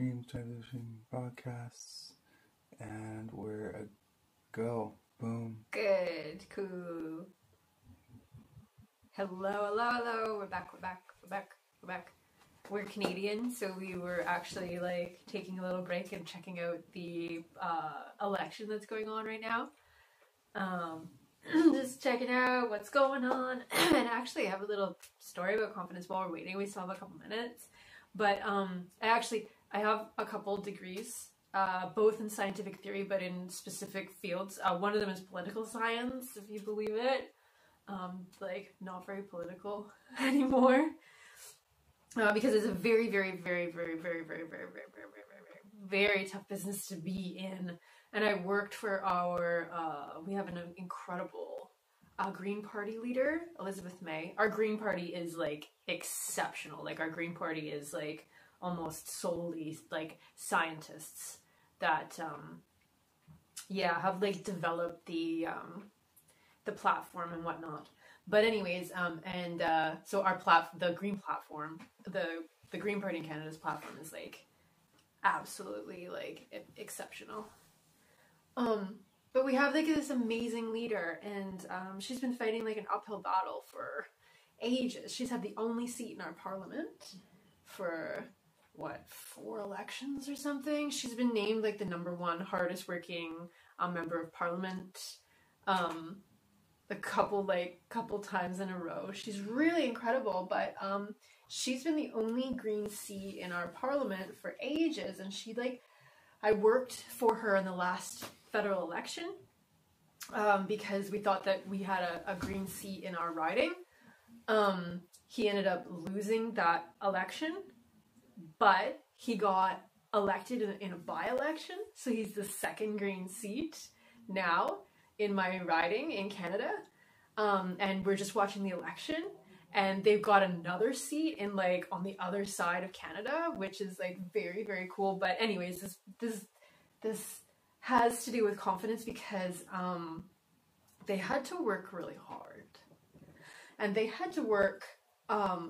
Dream Television Podcasts, and we're a go. Boom. Good, cool. Hello. We're back. We're Canadian, so we were actually like taking a little break and checking out the election that's going on right now. Just checking out what's going on. And actually I have a little story about confidence while we're waiting. We still have a couple minutes. But I have a couple degrees, both in scientific theory, but in specific fields. One of them is political science, if you believe it. Like, not very political anymore. Because it's a very tough business to be in. And I worked for we have an incredible Green Party leader, Elizabeth May. Our Green Party is like exceptional. Like, our Green Party is like almost solely like scientists that have like developed the platform and whatnot. But anyways, so the Green platform, the Green Party in Canada's platform is like absolutely like exceptional. But we have like this amazing leader, and she's been fighting like an uphill battle for ages. She's had the only seat in our parliament for what, 4 elections or something. She's been named like the #1 hardest working member of parliament a couple times in a row. She's really incredible, but she's been the only Green seat in our parliament for ages, and I worked for her in the last federal election because we thought that we had a Green seat in our riding. He ended up losing that election, but he got elected in a by-election, so he's the second Green seat now in my riding in Canada. And we're just watching the election, and they've got another seat in like on the other side of Canada, which is like very cool. But anyways, this has to do with confidence because they had to work really hard, and they had to work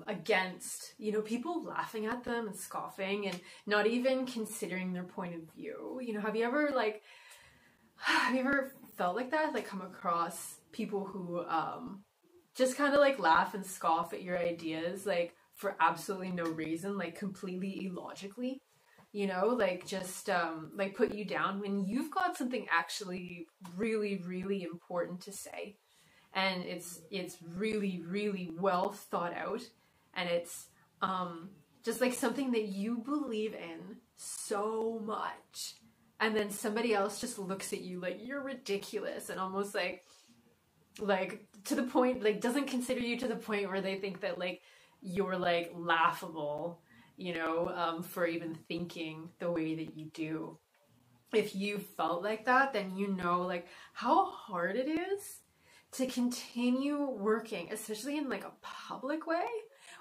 against, people laughing at them and scoffing and not even considering their point of view. Have you ever felt like that? Like, come across people who just kind of like laugh and scoff at your ideas, like for absolutely no reason, like completely illogically, just like put you down when you've got something actually really important to say, and it's really well thought out, and it's just like something that you believe in so much, and then somebody else just looks at you like you're ridiculous, and almost like to the point, like doesn't consider you to the point where they think that like you're like laughable, for even thinking the way that you do. If you felt like that, then like how hard it is to continue working, especially in like a public way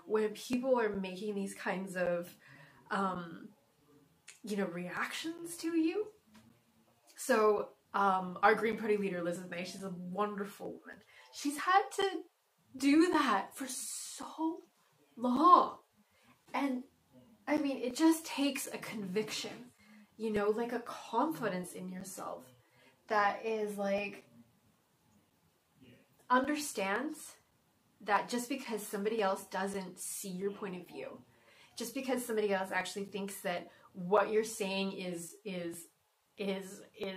when people are making these kinds of reactions to you. So our Green Party leader, Elizabeth May, she's a wonderful woman. She's had to do that for so long. And I mean, it just takes a conviction, like a confidence in yourself that is like, understands that just because somebody else doesn't see your point of view, just because somebody else actually thinks that what you're saying is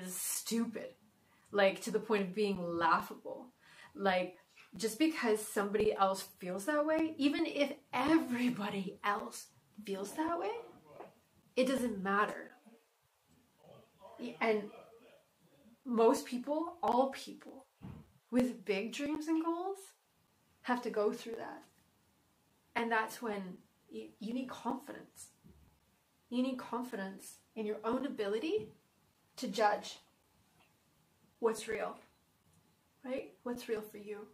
stupid, like to the point of being laughable, like just because somebody else feels that way, even if everybody else feels that way, it doesn't matter. And most people, all people with big dreams and goals have to go through that. And that's when you need confidence. You need confidence in your own ability to judge what's real, right? What's real for you.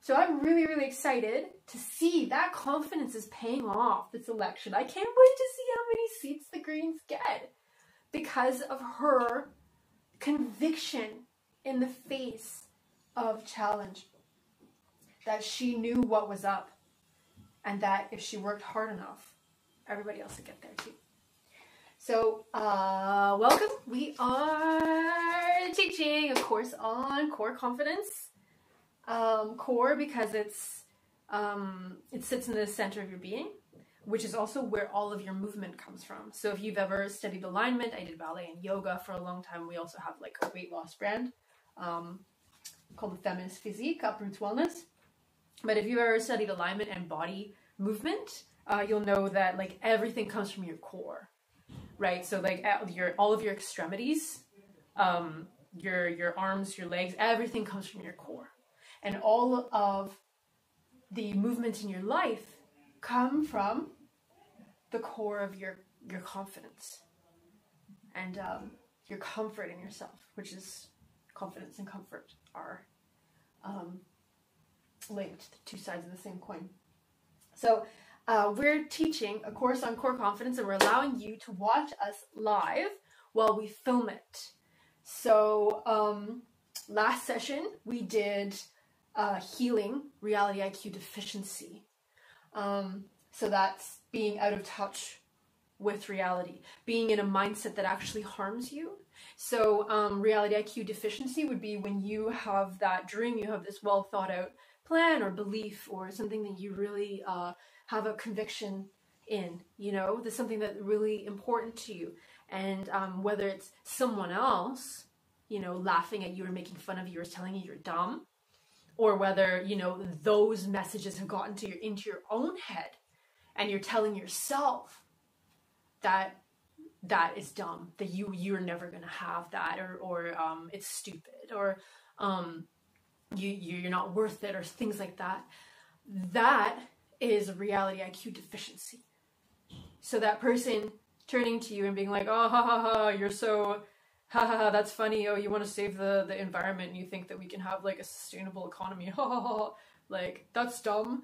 So I'm really excited to see that confidence is paying off this election. I can't wait to see how many seats the Greens get because of her conviction in the face of challenge, that she knew what was up, and that if she worked hard enough, everybody else would get there too. So, welcome. We are teaching a course on core confidence. Core because it sits in the center of your being, which is also where all of your movement comes from. So if you've ever studied alignment, I did ballet and yoga for a long time. We also have like a weight loss brand called the Feminist Physique, Uproots Wellness. But if you've ever studied alignment and body movement, you'll know that like everything comes from your core. Right, so like all of your extremities, your arms, your legs, everything comes from your core, and all of the movements in your life come from the core of your confidence and your comfort in yourself, which is confidence and comfort are linked, the two sides of the same coin. So. We're teaching a course on core confidence, and we're allowing you to watch us live while we film it. So last session we did healing reality IQ deficiency. So that's being out of touch with reality, being in a mindset that actually harms you. So reality IQ deficiency would be when you have that dream, you have this well thought out plan or belief or something that you really have a conviction in, you know, there's something that's really important to you. And whether it's someone else, you know, laughing at you or making fun of you or telling you you're dumb, or whether, you know, those messages have gotten into your own head and you're telling yourself that is dumb, that you're never going to have that, or it's stupid, or you're not worth it, or things like that. That is a reality IQ deficiency. So that person turning to you and being like, oh, ha, ha, ha, you're so, ha, ha, ha, that's funny. Oh, you want to save the environment and you think that we can have like a sustainable economy. Ha, ha, ha. Like, that's dumb.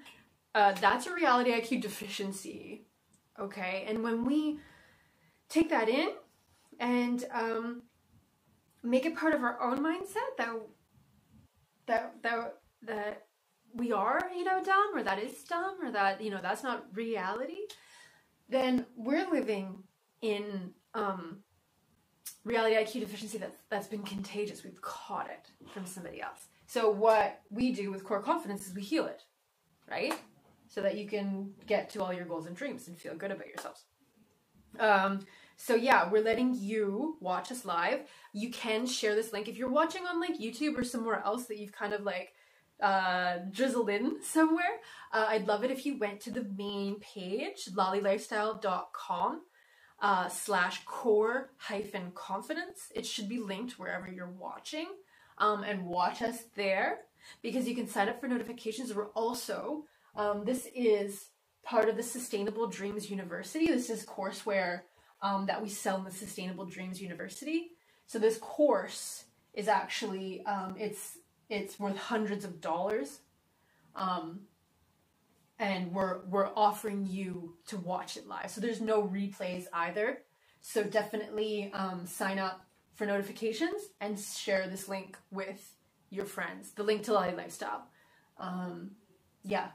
That's a reality IQ deficiency. Okay. And when we take that in and make it part of our own mindset that we are, you know, dumb, or that is dumb, or that, you know, that's not reality, then we're living in reality IQ deficiency that's been contagious. We've caught it from somebody else. So what we do with core confidence is we heal it, right? So that you can get to all your goals and dreams and feel good about yourselves. So yeah, we're letting you watch us live. You can share this link if you're watching on like YouTube or somewhere else that you've kind of like drizzled in somewhere. I'd love it if you went to the main page, lollylifestyle.com /core-confidence. It should be linked wherever you're watching, and watch us there, because you can sign up for notifications. We're also, this is part of the Sustainable Dreams University. This is courseware that we sell in the Sustainable Dreams University. So this course is actually, it's worth hundreds of dollars, and we're offering you to watch it live. So there's no replays either. So definitely sign up for notifications and share this link with your friends. The link to Lolly Lifestyle. Yeah,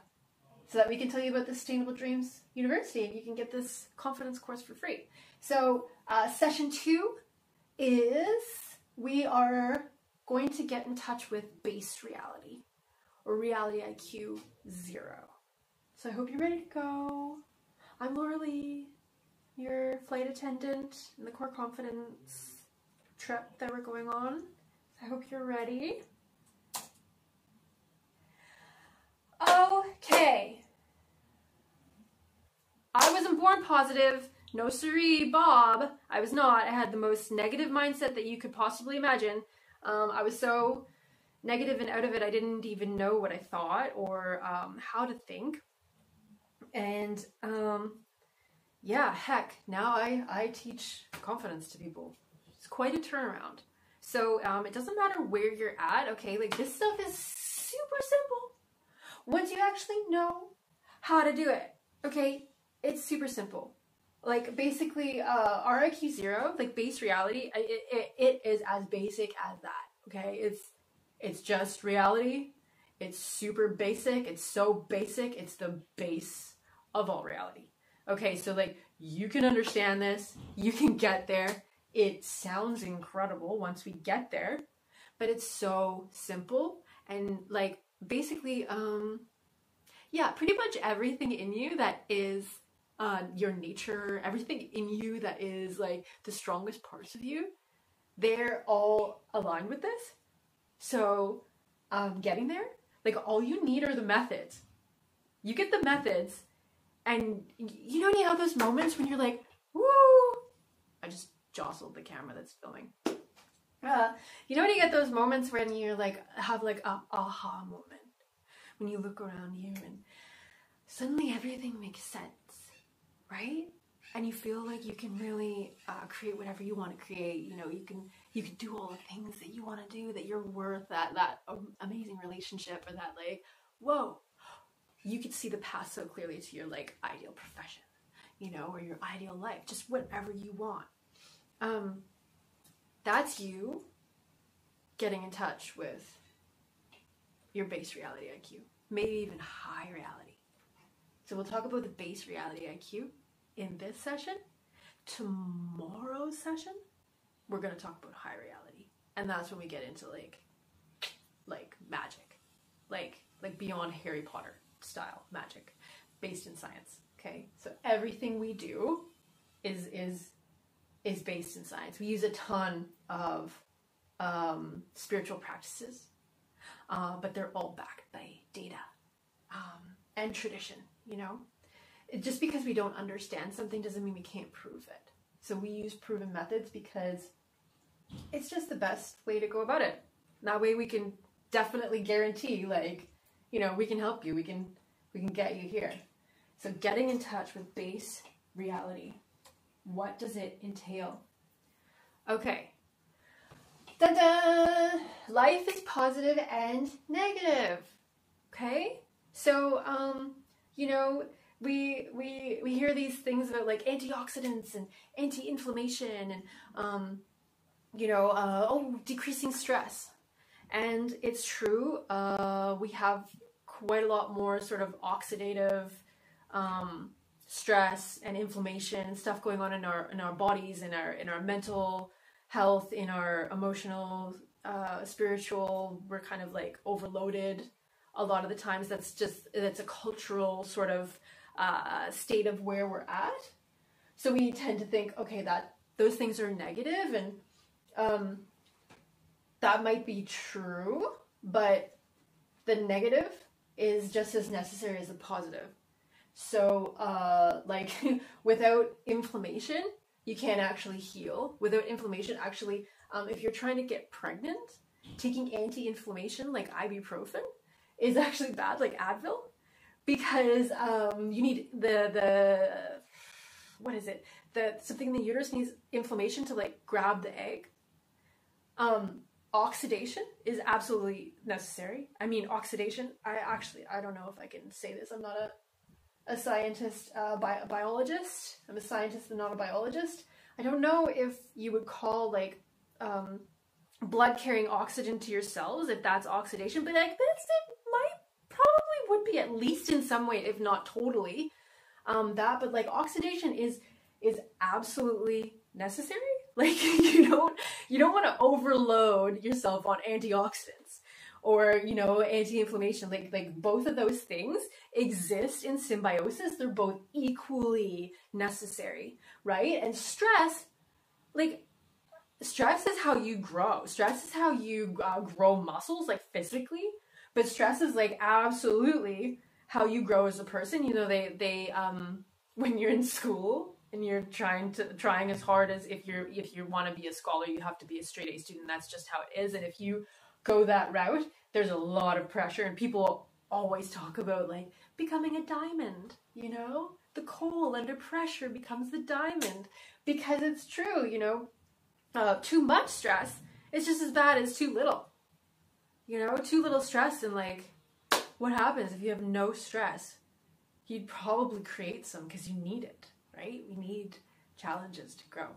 so that we can tell you about the Sustainable Dreams University and you can get this confidence course for free. So session 2 is we are going to get in touch with base reality, or reality IQ 0. So I hope you're ready to go. I'm Laura Lee, your flight attendant in the core confidence trip that we're going on. I hope you're ready. Okay. I wasn't born positive. No siree, Bob. I was not. I had the most negative mindset that you could possibly imagine. I was so negative and out of it, I didn't even know what I thought or how to think. And yeah, heck, now I teach confidence to people. It's quite a turnaround. So it doesn't matter where you're at, okay? Like, this stuff is super simple once you actually know how to do it, okay? It's super simple. Like, basically, RIQ 0, like base reality, it is as basic as that, okay? It's just reality. It's super basic. It's so basic. It's the base of all reality. Okay, so like you can understand this, you can get there. It sounds incredible once we get there, but it's so simple. And like basically, yeah, pretty much everything in you that is your nature, everything in you that is like the strongest parts of you, they're all aligned with this. So getting there, like all you need are the methods. You get the methods, and you know, you have those moments when you're like, woo! I just jostled the camera that's filming. You know when you get those moments when you're like, have like a aha moment, when you look around you and suddenly everything makes sense, right? And you feel like you can really create whatever you want to create. You know, you can do all the things that you want to do, that you're worth that amazing relationship, or that like, whoa, you could see the path so clearly to your like ideal profession, you know, or your ideal life, just whatever you want. That's you getting in touch with your base reality IQ, maybe even high reality. So we'll talk about the base reality IQ in this session. Tomorrow's session, we're going to talk about high reality. And that's when we get into like magic, like beyond Harry Potter style magic based in science. Okay. So everything we do is based in science. We use a ton of spiritual practices, but they're all backed by data and tradition, you know? Just because we don't understand something doesn't mean we can't prove it. So we use proven methods because it's just the best way to go about it. That way we can definitely guarantee, like, you know, we can help you. We can get you here. So getting in touch with base reality. What does it entail? Okay. Da-da! Life is positive and negative. Okay? So, you know, we hear these things about like antioxidants and anti-inflammation and, you know, decreasing stress. And it's true. We have quite a lot more sort of oxidative stress and inflammation and stuff going on in our bodies, in our mental health, in our emotional, spiritual. We're kind of like overloaded a lot of the times. That's a cultural sort of state of where we're at. So we tend to think, okay, that those things are negative, and that might be true, but the negative is just as necessary as the positive. So, like, without inflammation, you can't actually heal. Without inflammation, actually, if you're trying to get pregnant, taking anti-inflammation like ibuprofen is actually bad, like Advil, because you need what is it? Something in the uterus needs inflammation to like grab the egg. Oxidation is absolutely necessary. I mean, oxidation, I don't know if I can say this. I'm not a scientist, biologist. I'm a scientist and not a biologist. I don't know if you would call like blood carrying oxygen to your cells, if that's oxidation, but like it probably would be, at least in some way, if not totally, but like oxidation is absolutely necessary. Like you don't want to overload yourself on antioxidants or, you know, anti-inflammation. Like both of those things exist in symbiosis. They're both equally necessary, right? And stress is how you grow. Stress is how you grow muscles, like physically. But stress is like absolutely how you grow as a person. You know, they when you're in school and you're trying as hard as if you want to be a scholar, you have to be a straight A student. That's just how it is. And if you go that route, there's a lot of pressure, and people always talk about like becoming a diamond, you know? The coal under pressure becomes the diamond, because it's true, you know? Too much stress is just as bad as too little. You know, too little stress, and like, what happens if you have no stress? You'd probably create some because you need it, right? We need challenges to grow.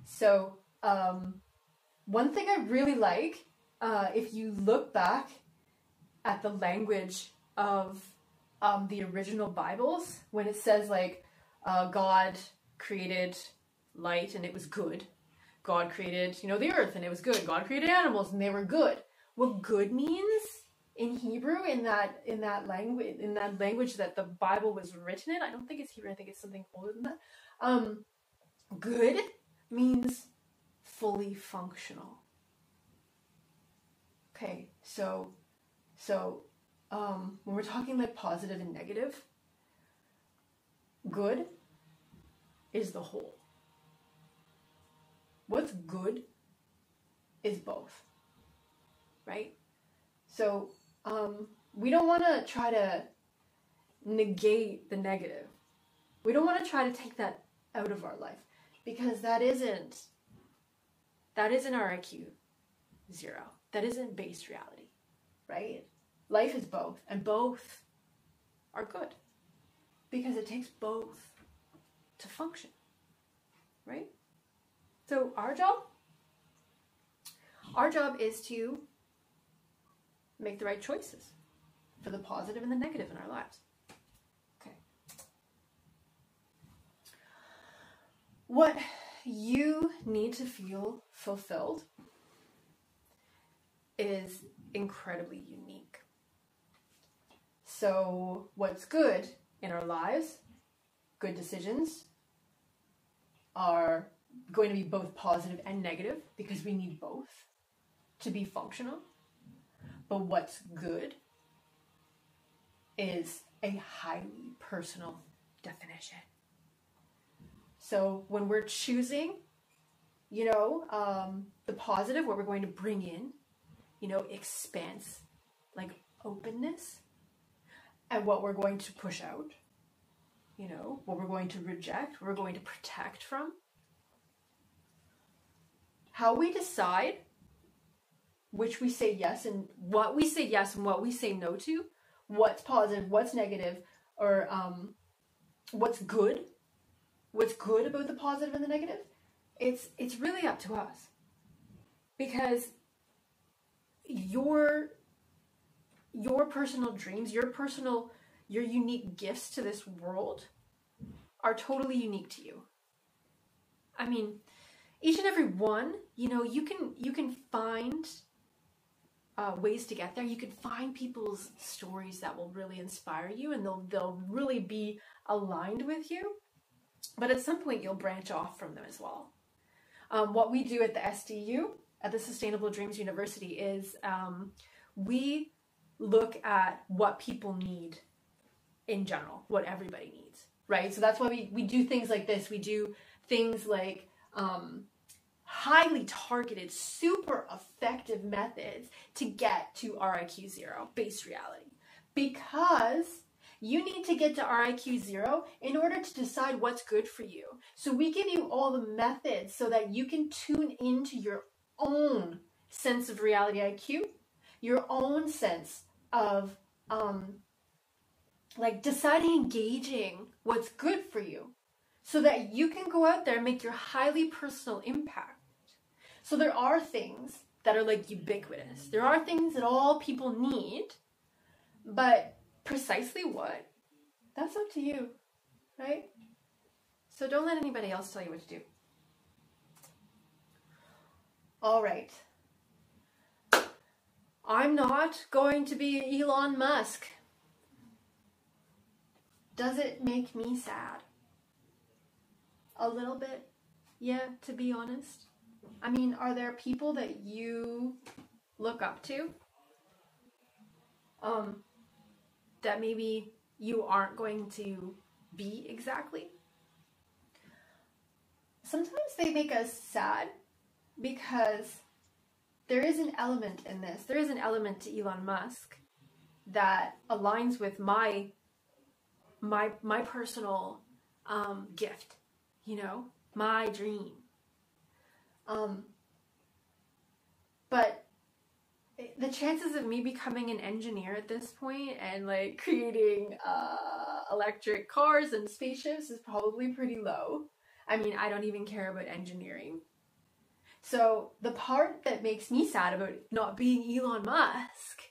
So, one thing I really like, if you look back at the language of the original Bibles, when it says like, God created light and it was good. God created, the earth and it was good. God created animals and they were good. What good means in Hebrew, in that language that the Bible was written in, I don't think it's Hebrew, I think it's something older than that. Good means fully functional. Okay, so when we're talking like positive and negative, good is the whole. What's good is both, right? So we don't want to try to negate the negative. We don't want to try to take that out of our life, because that isn't our IQ 0. That isn't base reality, right? Life is both, and both are good, because it takes both to function, right? So our job is to make the right choices for the positive and the negative in our lives. Okay. What you need to feel fulfilled is incredibly unique. So what's good in our lives, good decisions, are going to be both positive and negative, because we need both to be functional. But what's good is a highly personal definition. So when we're choosing, the positive, what we're going to bring in, expanse, like openness, and what we're going to push out, what we're going to reject, what we're going to protect from. How we decide which we say yes and what we say yes and what we say no to, what's positive, what's negative, or what's good about the positive and the negative, it's really up to us. Because your personal dreams, your unique gifts to this world are totally unique to you. I mean, each and every one, you can find ways to get there. You can find people's stories that will really inspire you, and they'll really be aligned with you. But at some point, you'll branch off from them as well. What we do at the SDU, at the Sustainable Dreams University, is we look at what people need in general, what everybody needs, right? So that's why we do things like this. We do things like highly targeted, super effective methods to get to RIQ 0, base reality. Because you need to get to RIQ 0 in order to decide what's good for you. So we give you all the methods so that you can tune into your own sense of reality IQ, your own sense of deciding, engaging what's good for you, so that you can go out there and make your highly personal impact. So there are things that are like ubiquitous. There are things that all people need, but precisely what? That's up to you, right? So don't let anybody else tell you what to do. All right. I'm not going to be Elon Musk. Does it make me sad? A little bit, yeah, to be honest. I mean, are there people that you look up to that maybe you aren't going to be exactly? Sometimes they make us sad because there is an element in this. There is an element to Elon Musk that aligns with my personal gift, my dream. But the chances of me becoming an engineer at this point and creating electric cars and spaceships is probably pretty low. I mean, I don't even care about engineering. So the part that makes me sad about not being Elon Musk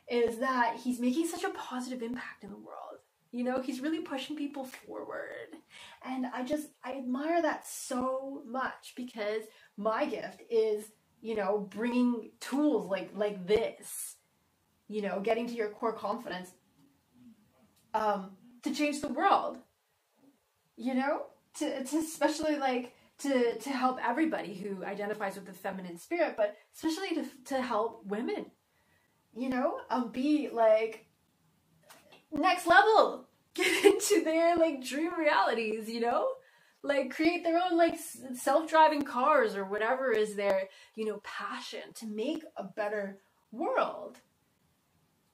is that he's making such a positive impact in the world. You know, he's really pushing people forward. And I admire that so much, because my gift is, you know, bringing tools like this, you know, getting to your core confidence, to change the world, you know, to especially like to help everybody who identifies with the feminine spirit, but especially to help women, you know, be like next level, get into their like dream realities, you know, like create their own like self-driving cars or whatever is their, you know, passion to make a better world.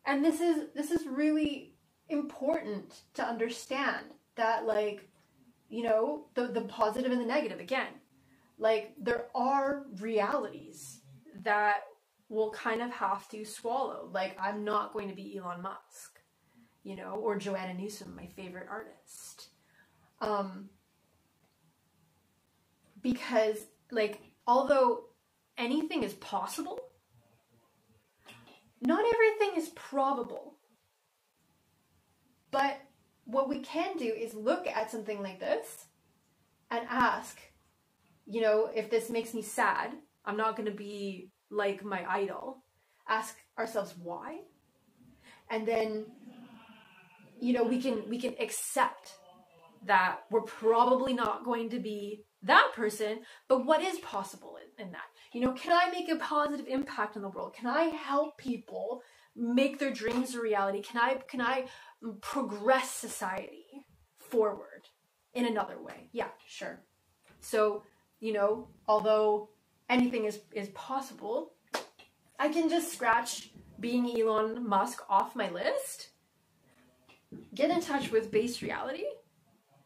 And this is really important to understand, that like, you know, the positive and the negative, again, like there are realities that we'll kind of have to swallow. Like, I'm not going to be Elon Musk, you know, or Joanna Newsom, my favorite artist. Because like, although anything is possible, not everything is probable. But what we can do is look at something like this and ask, you know, if this makes me sad, I'm not going to be like my idol. Ask ourselves why. And then, you know, we can accept that we're probably not going to be that person, but what is possible in that? You know, can I make a positive impact on the world? Can I help people make their dreams a reality? Can I progress society forward in another way? Yeah, sure. So, you know, although anything is possible, I can just scratch being Elon Musk off my list, get in touch with base reality,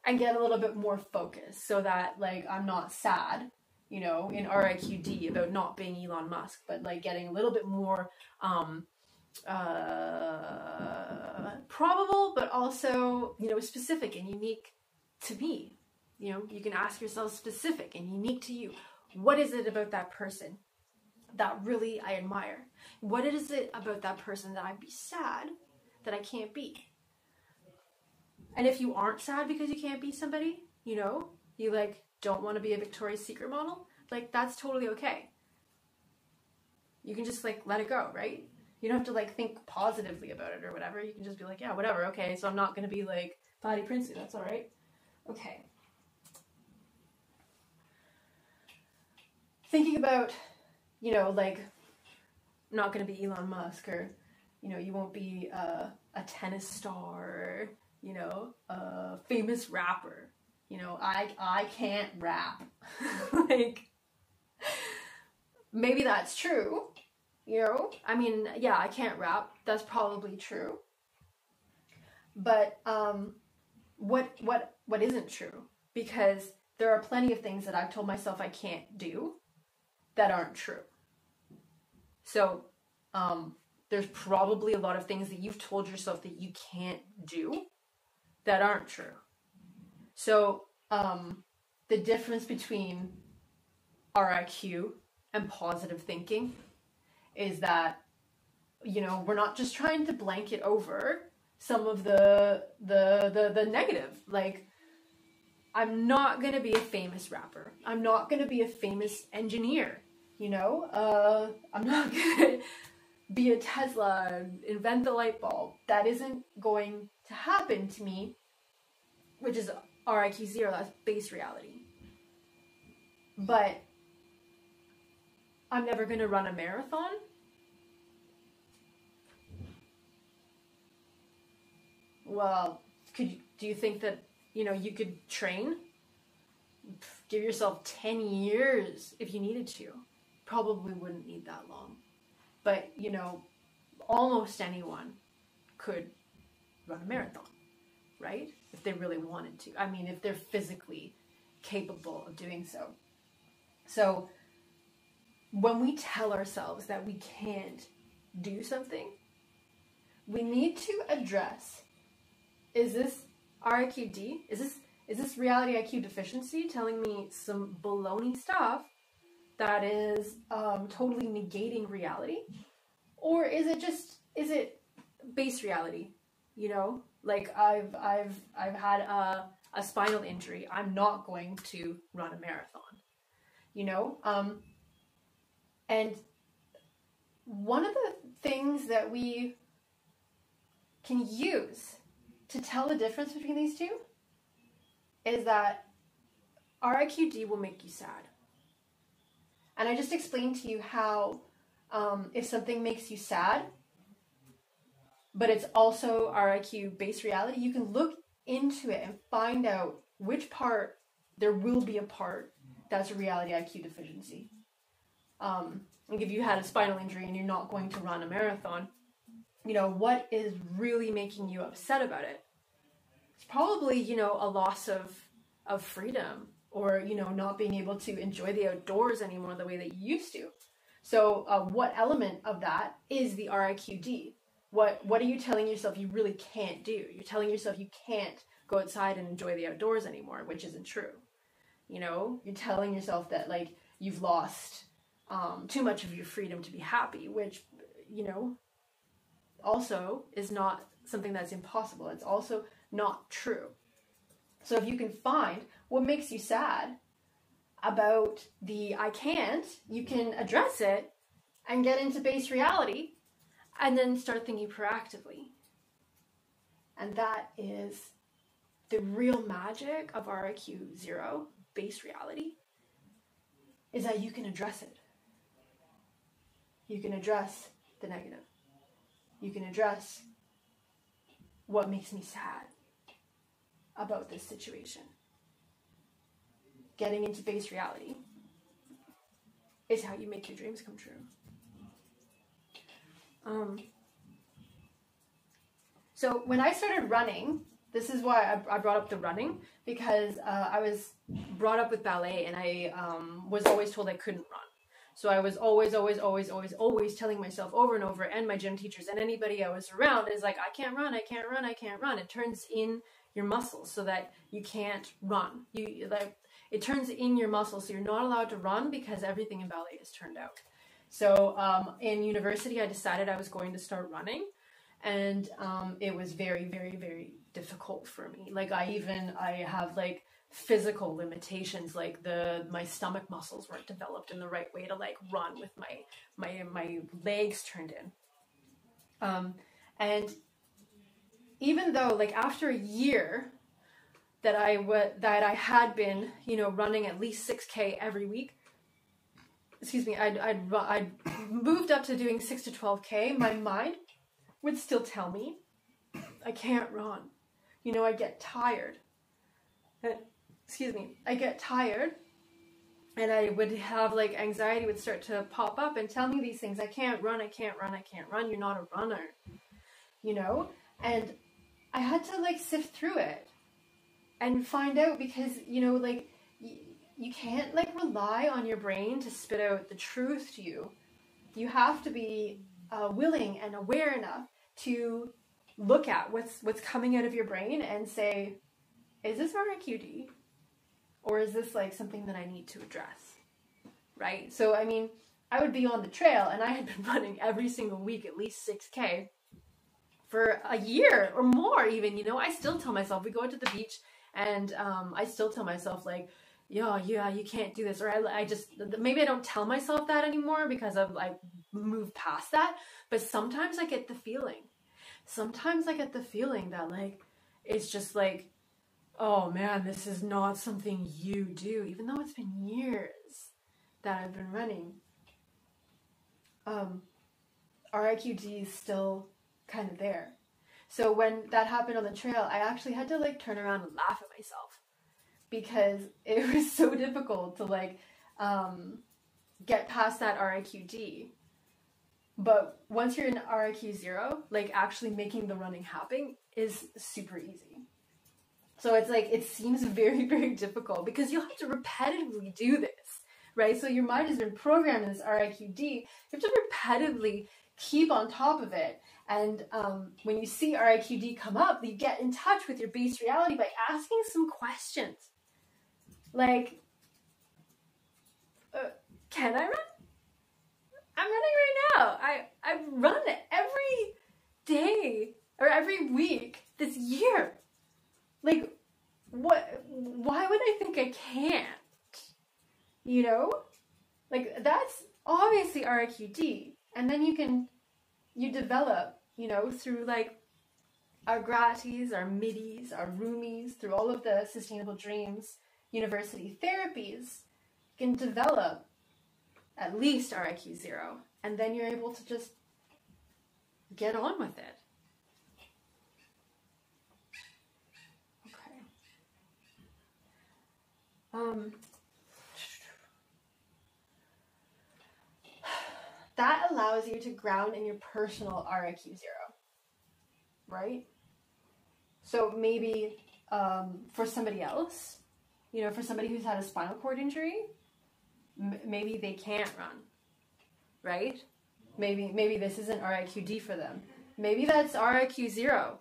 and get a little bit more focused, so that like I'm not sad, you know, in RIQD about not being Elon Musk, but like getting a little bit more probable, but also, you know, specific and unique to me. You know, you can ask yourself specific and unique to you. What is it about that person that really I admire? What is it about that person that I'd be sad that I can't be? And if you aren't sad because you can't be somebody, you know, you like don't want to be a Victoria's Secret model, like that's totally okay. You can just like let it go, right? You don't have to like think positively about it or whatever. You can just be like, yeah, whatever, okay, so I'm not going to be like Fatty Princey, that's all right. Okay. Thinking about, you know, like, I'm not going to be Elon Musk, or, you know, you won't be a tennis star, you know, a famous rapper. You know, I can't rap. Like, maybe that's true. You know, I mean, yeah, I can't rap. That's probably true. But what isn't true? Because there are plenty of things that I've told myself I can't do that aren't true. So there's probably a lot of things that you've told yourself that you can't do that aren't true. So the difference between RIQ and positive thinking is that, you know, we're not just trying to blanket over some of the negative. Like, I'm not going to be a famous rapper. I'm not going to be a famous engineer, you know? I'm not going to be a Tesla, invent the light bulb. That isn't going to happen to me, which is RIQ 0, that's base reality. But I'm never going to run a marathon. Well, do you think that, you know, you could train? Give yourself 10 years if you needed to. Probably wouldn't need that long. But, you know, almost anyone could run a marathon, right? If they really wanted to. I mean, if they're physically capable of doing so. So when we tell ourselves that we can't do something, we need to address, is this RIQD? Is this reality IQ deficiency telling me some baloney stuff that is totally negating reality? Or is it base reality? You know, Like I've had a spinal injury. I'm not going to run a marathon, you know? And one of the things that we can use to tell the difference between these two is that RIQD will make you sad. And I just explained to you how if something makes you sad, but it's also RIQ based reality, you can look into it and find out which part, there will be a part that's a reality IQ deficiency. Like if you had a spinal injury and you're not going to run a marathon, you know, what is really making you upset about it? It's probably, you know, a loss of freedom, or, you know, not being able to enjoy the outdoors anymore the way that you used to. So what element of that is the RIQD? What are you telling yourself you really can't do? You're telling yourself you can't go outside and enjoy the outdoors anymore, which isn't true. You know, you're telling yourself that, like, you've lost too much of your freedom to be happy, which, you know, also is not something that's impossible. It's also not true. So if you can find what makes you sad about the I can't, you can address it and get into base reality and then start thinking proactively. And that is the real magic of RIQ 0, base reality, is that you can address it. You can address the negative. You can address what makes me sad about this situation. Getting into base reality is how you make your dreams come true. So when I started running, this is why I brought up the running, because I was brought up with ballet, and I was always told I couldn't run. So I was always telling myself over and over, and my gym teachers and anybody I was around is like, I can't run, I can't run, I can't run. It turns in your muscles so that you can't run. It turns in your muscles, so you're not allowed to run because everything in ballet is turned out. So in university, I decided I was going to start running, and it was very, very, very difficult for me. Like I have like physical limitations, like my stomach muscles weren't developed in the right way to like run with my legs turned in. And even though, like, after a year that I had been, you know, running at least 6K every week, I'd moved up to doing 6 to 12K, my mind would still tell me, I can't run. You know, I get tired. I get tired, and I would have, like, anxiety would start to pop up and tell me these things. I can't run, I can't run, I can't run. You're not a runner, you know? And I had to, like, sift through it and find out, because, you know, like, you can't, like, rely on your brain to spit out the truth to you. You have to be willing and aware enough to look at what's coming out of your brain and say, is this RIQD? Or is this, like, something that I need to address? Right? So, I mean, I would be on the trail, and I had been running every single week at least 6K for a year or more even, you know. I still tell myself, we go out to the beach, and I still tell myself, like, yeah, you can't do this. Or I just, maybe I don't tell myself that anymore because I've, like, moved past that. But sometimes I get the feeling. Sometimes I get the feeling that, like, it's just like, oh man, this is not something you do, even though it's been years that I've been running. RIQD is still kind of there. So when that happened on the trail, I actually had to, like, turn around and laugh at myself, because it was so difficult to, like, get past that RIQD. But once you're in RIQ 0, like, actually making the running happen is super easy. So it's like, it seems very, very difficult because you'll have to repetitively do this, right? So your mind has been programmed in this RIQD. You have to repetitively keep on top of it. And when you see RIQD come up, you get in touch with your base reality by asking some questions. Like, can I run? I'm running right now. I run every day or every week this year. Like, that's obviously RIQD. And then you develop, you know, through like our gratis, our middies, our roomies, through all of the Sustainable Dreams University therapies, you can develop at least RIQ 0. And then you're able to just get on with it. Okay. That allows you to ground in your personal RIQ 0, right? So maybe for somebody else, you know, for somebody who's had a spinal cord injury, maybe they can't run, right? Maybe this isn't RIQD for them. Maybe that's RIQ 0,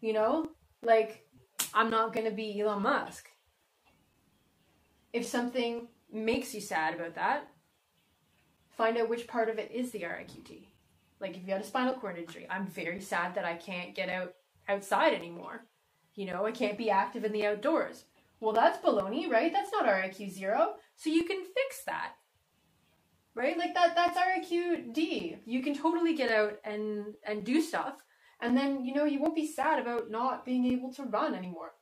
you know? Like, I'm not going to be Elon Musk. If something makes you sad about that, find out which part of it is the RIQD. Like, if you had a spinal cord injury, I'm very sad that I can't get outside anymore. You know, I can't be active in the outdoors. Well, that's baloney, right? That's not RIQ 0. So you can fix that. Right? Like, that's RIQD. You can totally get out and do stuff. And then, you know, you won't be sad about not being able to run anymore.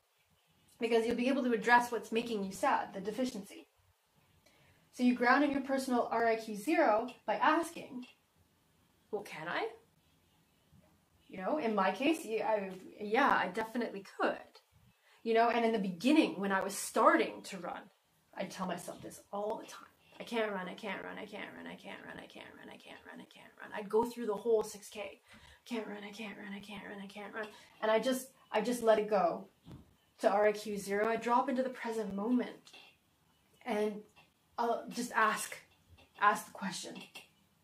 Because you'll be able to address what's making you sad, the deficiency. So you ground in your personal RIQ 0 by asking, well, can I? You know, in my case, I definitely could. You know, and in the beginning, when I was starting to run, I'd tell myself this all the time. I can't run, I can't run, I can't run, I can't run, I can't run, I can't run, I can't run. I'd go through the whole 6K. Can't run, I can't run, I can't run, I can't run. And I just let it go to RIQ 0. I drop into the present moment. And I'll just ask the question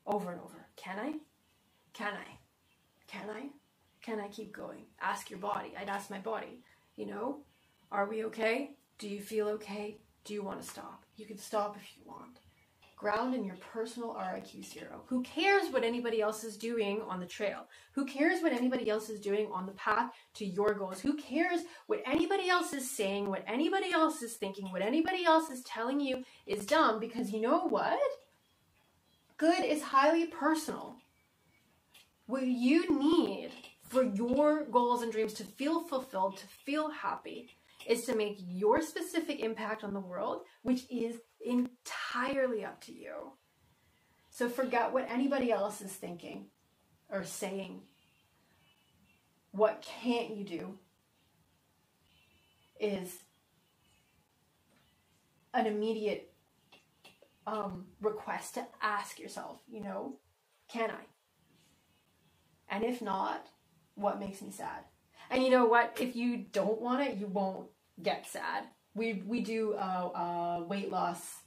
over and over. Can I? Can I? Can I? Can I keep going? Ask your body. I'd ask my body, you know, are we okay? Do you feel okay? Do you want to stop? You can stop if you want. Ground in your personal RIQ 0. Who cares what anybody else is doing on the trail? Who cares what anybody else is doing on the path to your goals? Who cares what anybody else is saying, what anybody else is thinking, what anybody else is telling you is dumb? Because you know what? Good is highly personal. What you need for your goals and dreams to feel fulfilled, to feel happy, is to make your specific impact on the world, which is entirely up to you. So forget what anybody else is thinking or saying. What can't you do is an immediate request to ask yourself, you know, can I? And if not, what makes me sad? And you know what? If you don't want it, you won't get sad. We do a weight loss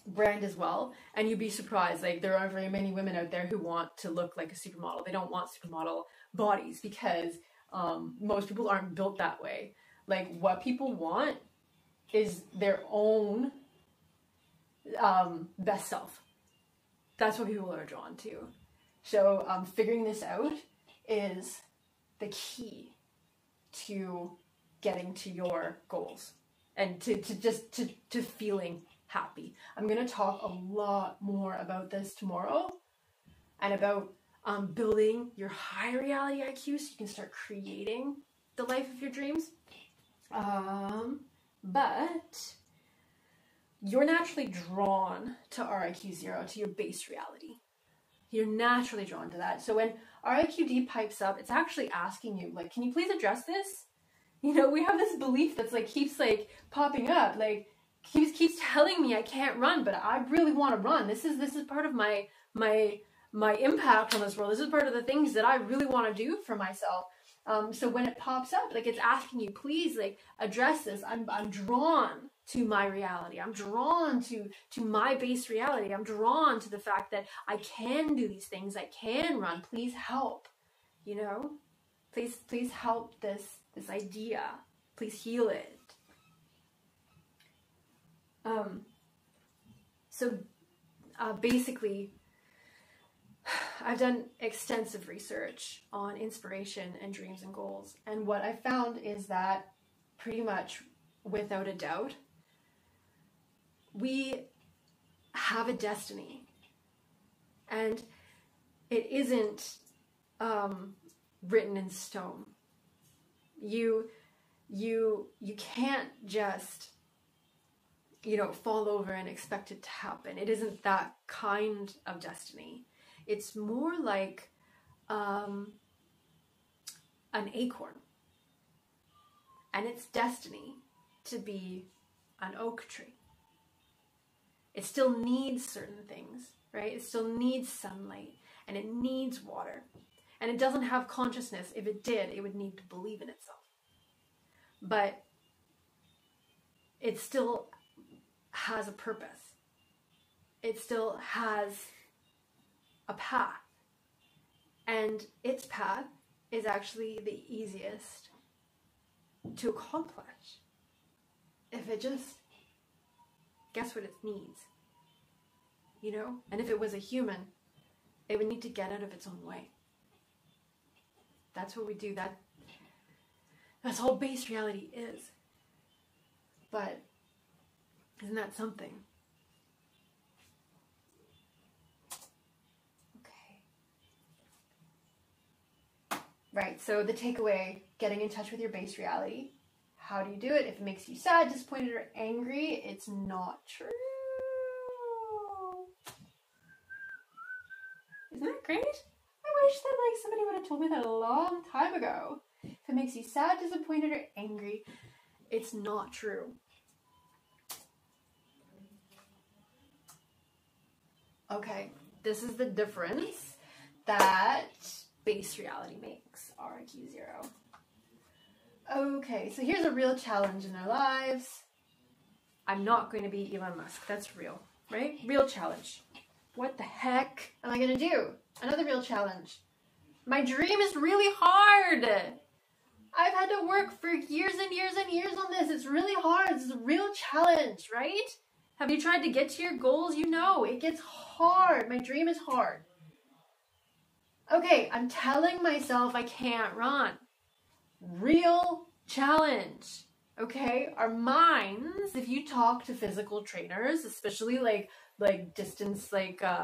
brand as well, and you'd be surprised. Like, there aren't very many women out there who want to look like a supermodel. They don't want supermodel bodies because most people aren't built that way. Like, what people want is their own best self. That's what people are drawn to. So figuring this out is the key to getting to your goals and to feeling happy. I'm going to talk a lot more about this tomorrow and about building your high reality IQ so you can start creating the life of your dreams. But you're naturally drawn to RIQ 0, to your base reality. You're naturally drawn to that. So when RIQD pipes up, it's actually asking you, like, can you please address this? You know, we have this belief that's like keeps like popping up, like keeps telling me I can't run, but I really want to run. This is part of my impact on this world. This is part of the things that I really want to do for myself. So when it pops up, like, it's asking you, please, like, address this. I'm drawn to my reality. I'm drawn to my base reality. I'm drawn to the fact that I can do these things. I can run. Please help. You know, please help this idea. Please heal it. Basically, I've done extensive research on inspiration and dreams and goals. And what I found is that pretty much without a doubt, we have a destiny. And it isn't written in stone. You can't just, fall over and expect it to happen. It isn't that kind of destiny. It's more like an acorn. And its destiny to be an oak tree. It still needs certain things, right? It still needs sunlight, and it needs water. And it doesn't have consciousness. If it did, it would need to believe in itself. But it still has a purpose. It still has a path. And its path is actually the easiest to accomplish. If it just gets what it needs. And if it was a human, it would need to get out of its own way. That's what we do. That's all base reality is. But isn't that something? Okay. Right, so the takeaway, getting in touch with your base reality. How do you do it? If it makes you sad, disappointed, or angry, it's not true. Isn't that great? I wish that somebody would have told me that a long time ago. If it makes you sad, disappointed, or angry, it's not true. Okay, this is the difference that base reality makes, RIQ 0. Okay, so here's a real challenge in our lives. I'm not going to be Elon Musk. That's real, right? Real challenge. What the heck am I going to do? Another real challenge. My dream is really hard. I've had to work for years and years and years on this. It's really hard. It's a real challenge, right? Have you tried to get to your goals? You know, it gets hard. My dream is hard. Okay, I'm telling myself I can't run. Real challenge. Okay, our minds, if you talk to physical trainers, especially like distance,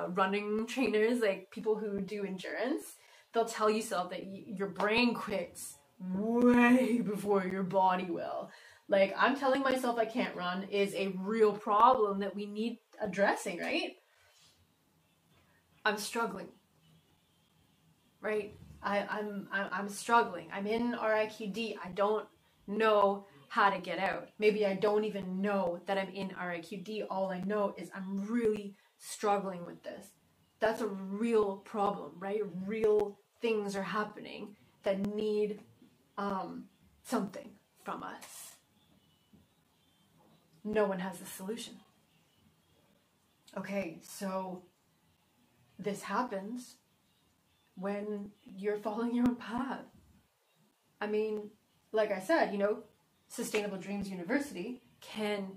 running trainers, like people who do endurance, they'll tell you that your brain quits way before your body will. Like, I'm telling myself I can't run is a real problem that we need addressing, right? I'm struggling, right? I'm struggling. I'm in RIQD. I don't know how to get out. Maybe I don't even know that I'm in RIQD. All I know is I'm really struggling with this. That's a real problem, right? Real things are happening that need something from us. No one has a solution. Okay, so this happens when you're following your own path. I mean, like I said, Sustainable Dreams University can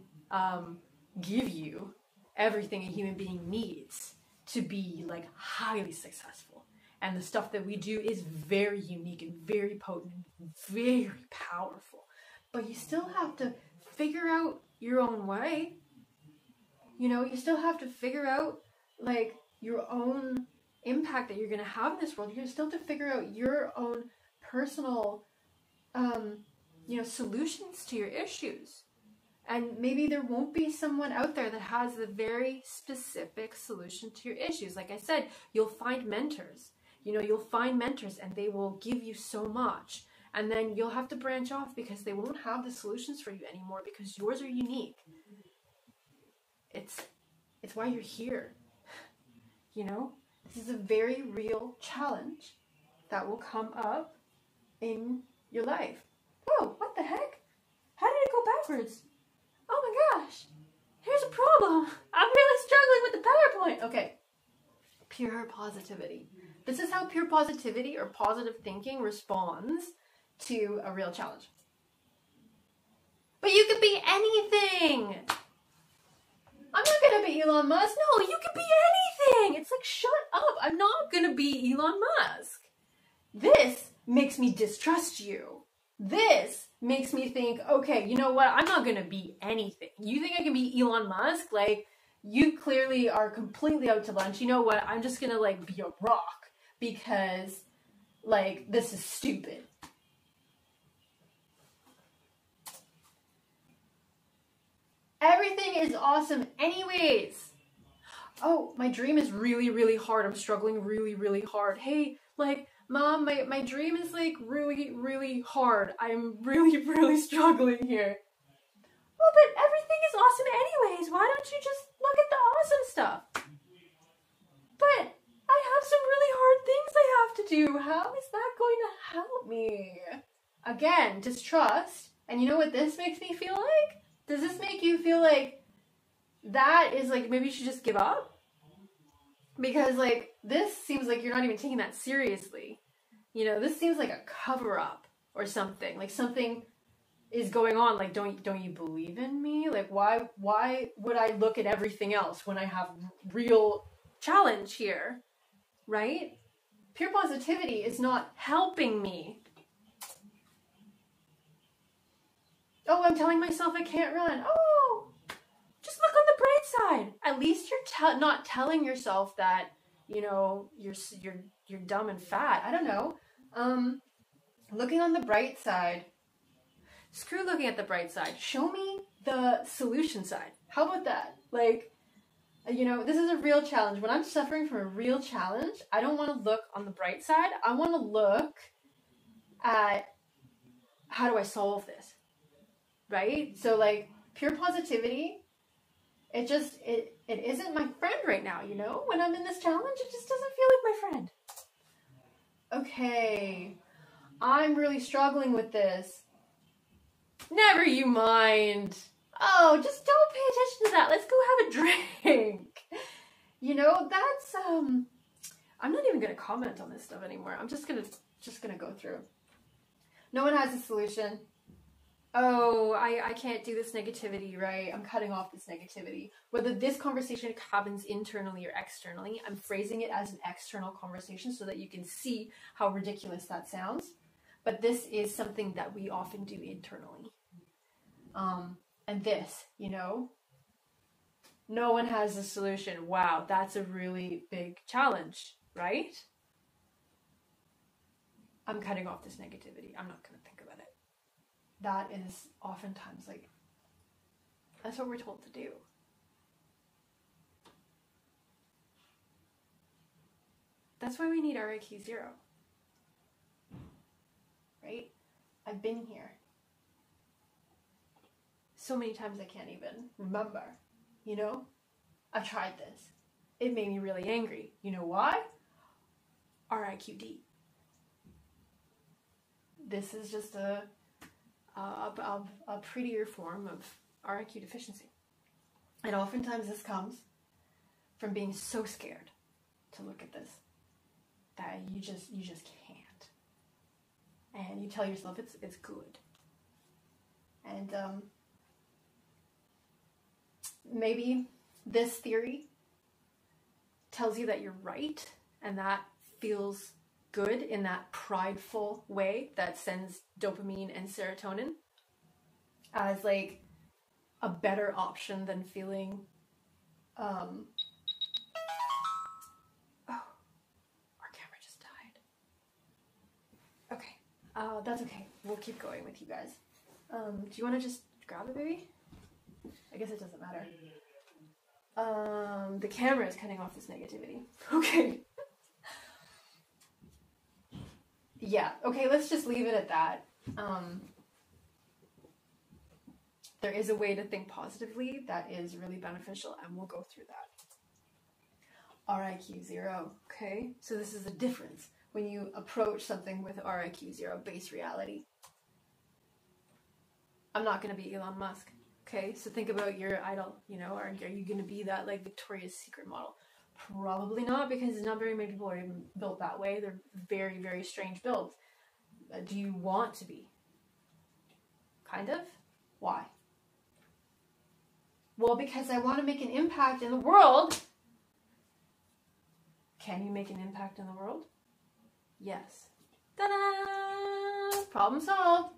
give you everything a human being needs to be highly successful. And the stuff that we do is very unique and very potent and very powerful. But you still have to figure out your own way. You still have to figure out your own impact that you're going to have in this world. You're still have to figure out your own personal solutions to your issues. And maybe there won't be someone out there that has a very specific solution to your issues. Like I said, you'll find mentors. You'll find mentors and they will give you so much. And then you'll have to branch off because they won't have the solutions for you anymore because yours are unique. It's why you're here. This is a very real challenge that will come up in your life. Whoa, what the heck? How did it go backwards? Oh my gosh, here's a problem. I'm really struggling with the PowerPoint. Okay, pure positivity. This is how pure positivity or positive thinking responds to a real challenge. But you could be anything. I'm not going to be Elon Musk. No, you could be anything. It's shut up. I'm not going to be Elon Musk. This makes me distrust you. This makes me think, okay, you know what? I'm not going to be anything. You think I can be Elon Musk? you clearly are completely out to lunch. You know what? I'm just gonna like be a rock because like this is stupid. Everything is awesome anyways. Oh, my dream is really, really hard. I'm struggling really, really hard. Hey, like, Mom, my dream is like really, really hard. I'm really, really struggling here. Oh, but everything is awesome anyways. Why don't you just look at the awesome stuff? But I have some really hard things I have to do. How is that going to help me? Again, distrust. And you know what this makes me feel like? Does this make you feel like that is like maybe you should just give up? Because like this seems like you're not even taking that seriously. You know, this seems like a cover-up or something. Like something is going on. Like don't you believe in me? Like why would I look at everything else when I have real challenge here? Right? Pure positivity is not helping me. Oh, I'm telling myself I can't run. Oh, just look on the bright side. At least you're not telling yourself that, you know, you're dumb and fat. I don't know. Looking on the bright side. Screw looking at the bright side. Show me the solution side. How about that? Like, you know, this is a real challenge. When I'm suffering from a real challenge, I don't want to look on the bright side. I want to look at how do I solve this? Right? So like pure positivity, it isn't my friend right now, you know? When I'm in this challenge, it just doesn't feel like my friend. Okay, I'm really struggling with this. Never you mind. Oh, just don't pay attention to that. Let's go have a drink. You know, that's, I'm not even going to comment on this stuff anymore. I'm just going to go through. No one has a solution. Oh, I can't do this negativity, right? I'm cutting off this negativity. Whether this conversation happens internally or externally, I'm phrasing it as an external conversation so that you can see how ridiculous that sounds. But this is something that we often do internally. And this, you know, no one has a solution. Wow, that's a really big challenge, right? I'm cutting off this negativity. I'm not going to think about it. That is oftentimes like, that's what we're told to do. That's why we need RIQ 0. Right? I've been here. So many times I can't even remember. You know? I've tried this. It made me really angry. You know why? RIQD. This is just a prettier form of RIQ deficiency. And oftentimes this comes from being so scared to look at this that you just can't. And you tell yourself it's good. And maybe this theory tells you that you're right, and that feels good in that prideful way that sends dopamine and serotonin as like a better option than feeling oh, our camera just died. Okay, that's okay, we'll keep going with you guys. Do you want to just grab it, baby? I guess it doesn't matter. The camera is cutting off this negativity. Okay. Yeah, okay, let's just leave it at that. There is a way to think positively that is really beneficial, and we'll go through that. RIQ 0, okay? So this is the difference when you approach something with RIQ 0, base reality. I'm not going to be Elon Musk, okay? So think about your idol, you know, are you going to be that, like, Victoria's Secret model? Probably not, because not very many people are even built that way. They're very, very strange builds. Do you want to be? Kind of? Why? Well, because I want to make an impact in the world. Can you make an impact in the world? Yes. Ta-da! Problem solved.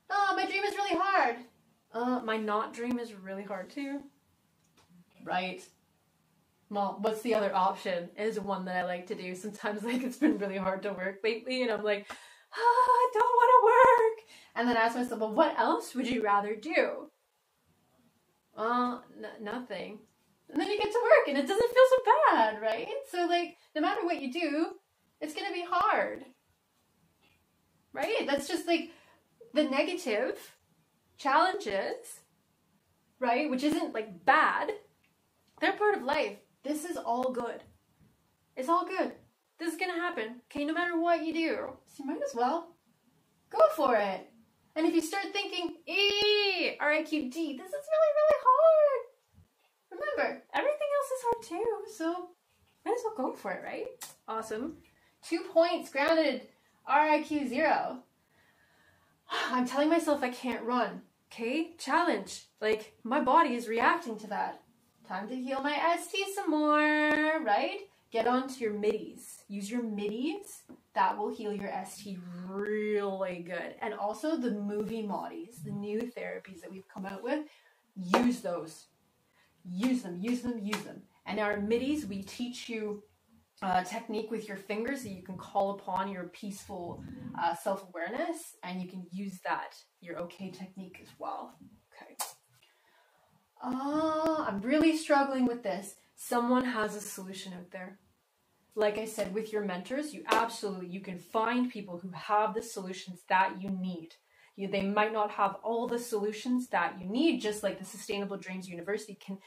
Oh, my dream is really hard. My not dream is really hard too. right? Well, what's the other option is one that I like to do. Sometimes like it's been really hard to work lately and I'm like, I don't want to work. And then I ask myself, well, what else would you rather do? Nothing. And then you get to work and it doesn't feel so bad, right? So like, no matter what you do, it's going to be hard, right? That's just like the negative challenges, right? Which isn't like bad. They're part of life. This is all good. It's all good. This is going to happen, okay? No matter what you do. So you might as well go for it. And if you start thinking, RIQD, this is really, really hard. Remember, everything else is hard too, so might as well go for it, right? Awesome. 2 points, grounded, RIQ 0. I'm telling myself I can't run, okay? Challenge. Like, my body is reacting to that. Time to heal my ST some more, right? Get onto your middies. Use your middies. That will heal your ST really good. And also the movie moddies, the new therapies that we've come out with, use those. Use them, use them, use them. And our middies, we teach you a technique with your fingers that you can call upon your peaceful self-awareness, and you can use that, your okay technique as well. Okay. I'm really struggling with this. Someone has a solution out there. Like I said, with your mentors, you can find people who have the solutions that you need. They might not have all the solutions that you need, just like the Sustainable Dreams University can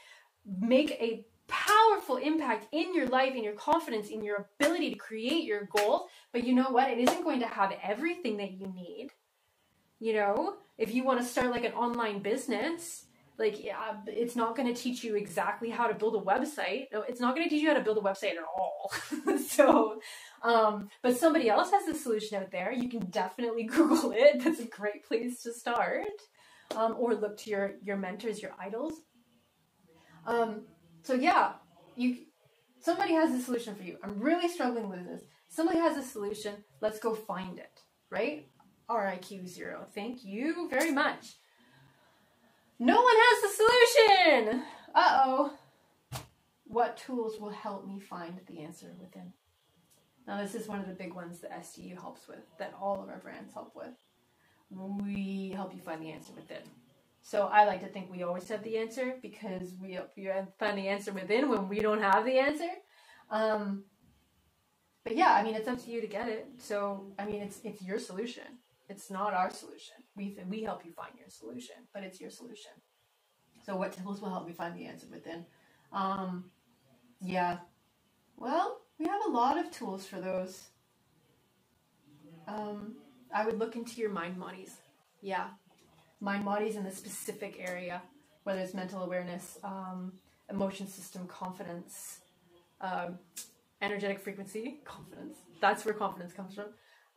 make a powerful impact in your life, in your confidence, in your ability to create your goals. But you know what? It isn't going to have everything that you need. You know, if you want to start like an online business, like, yeah, it's not going to teach you exactly how to build a website. No, it's not going to teach you how to build a website at all. So, but somebody else has the solution out there. You can definitely Google it. That's a great place to start. Or look to your mentors, your idols. So yeah, somebody has a solution for you. I'm really struggling with this. Somebody has a solution. Let's go find it, right? RIQ 0. Thank you very much. No one has the solution! Uh-oh. What tools will help me find the answer within? Now, this is one of the big ones that STU helps with, that all of our brands help with. We help you find the answer within. So I like to think we always have the answer because we help you find the answer within when we don't have the answer. But yeah, I mean, it's up to you to get it. So, I mean, it's your solution. It's not our solution. We help you find your solution, but it's your solution. So what tools will help me find the answer within? Yeah. Well, we have a lot of tools for those. I would look into your mind moddies. Yeah. Mind moddies in the specific area, whether it's mental awareness, emotion system, confidence, energetic frequency, confidence. That's where confidence comes from.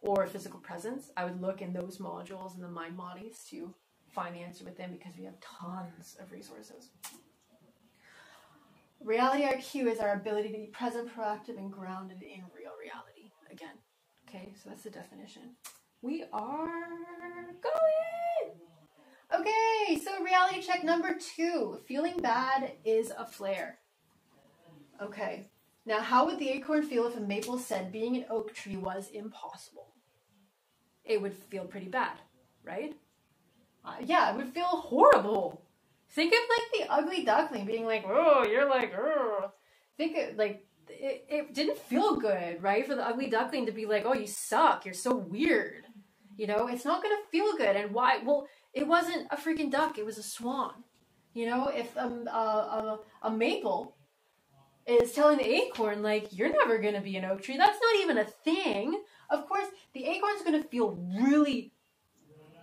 Or physical presence. I would look in those modules in the mind moddies to find the answer within because we have tons of resources. Reality IQ is our ability to be present, proactive, and grounded in real reality. Again. Okay, so that's the definition. We are going! Okay, so reality check number 2. Feeling bad is a flare. Okay. Now, how would the acorn feel if a maple said being an oak tree was impossible? It would feel pretty bad, right? Yeah, it would feel horrible. Think of like the ugly duckling being like, oh, you're like, oh. Think of, like, it didn't feel good, right? For the ugly duckling to be like, oh, you suck. You're so weird. You know, it's not going to feel good. And why? Well, it wasn't a freaking duck. It was a swan. You know, if a maple is telling the acorn, like, you're never going to be an oak tree. That's not even a thing. Of course, the acorn's going to feel really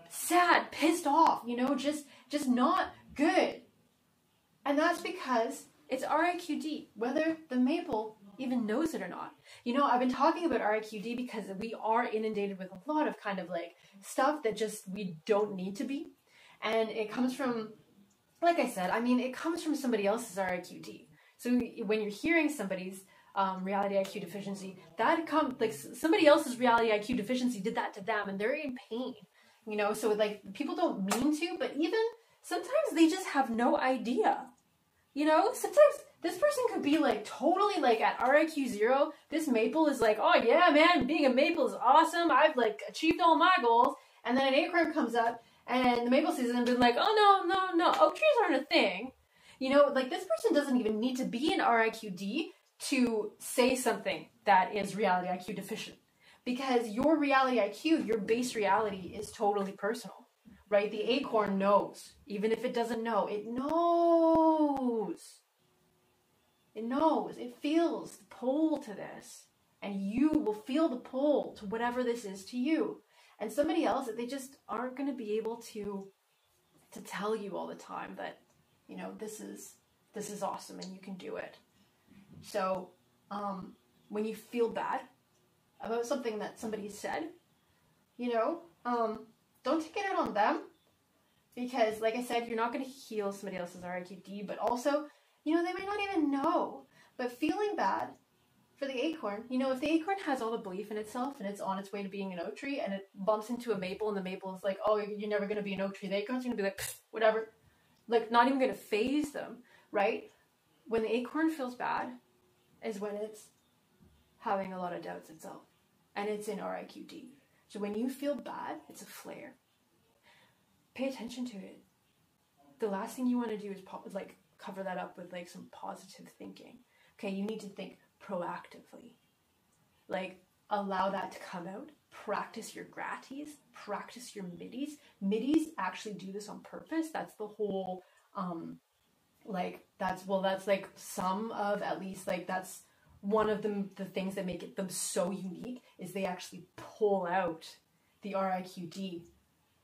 sad, pissed off, you know, just not good. And that's because it's RIQD, whether the maple even knows it or not. You know, I've been talking about RIQD because we are inundated with a lot of kind of like stuff that just we don't need to be. And it comes from, like I said, I mean, it comes from somebody else's RIQD. So when you're hearing somebody's reality IQ deficiency, that like somebody else's reality IQ deficiency did that to them and they're in pain, you know? So like people don't mean to, but even sometimes they just have no idea, You know, sometimes this person could be like totally like at RIQ 0. This maple is like, oh yeah, man, being a maple is awesome. I've like achieved all my goals. And then an acorn comes up and the maple sees it and been like, oh no, oak trees aren't a thing. You know, like this person doesn't even need to be in RIQD to say something that is reality IQ deficient. Because your reality IQ, your base reality is totally personal, right? The acorn knows. Even if it doesn't know, it knows. It knows. It feels the pull to this. And you will feel the pull to whatever this is to you. And somebody else, they just aren't going to be able to tell you all the time that, you know, this is awesome and you can do it. So when you feel bad about something that somebody said, you know, don't take it out on them, because like I said, you're not going to heal somebody else's RIQD, but also, you know, they might not even know. But feeling bad for the acorn, you know, if the acorn has all the belief in itself and it's on its way to being an oak tree and it bumps into a maple and the maple is like, oh, you're never going to be an oak tree, the acorn's going to be like, whatever, like not even going to faze them, right? When the acorn feels bad is when it's having a lot of doubts itself and it's in RIQD. So when you feel bad, it's a flare. Pay attention to it. The last thing you want to do is like cover that up with like some positive thinking. Okay, you need to think proactively. Like allow that to come out. Practice your gratis, practice your middies. Middies actually do this on purpose. That's the whole that's like some of, at least like that's one of the things that make them so unique, is they actually pull out the RIQD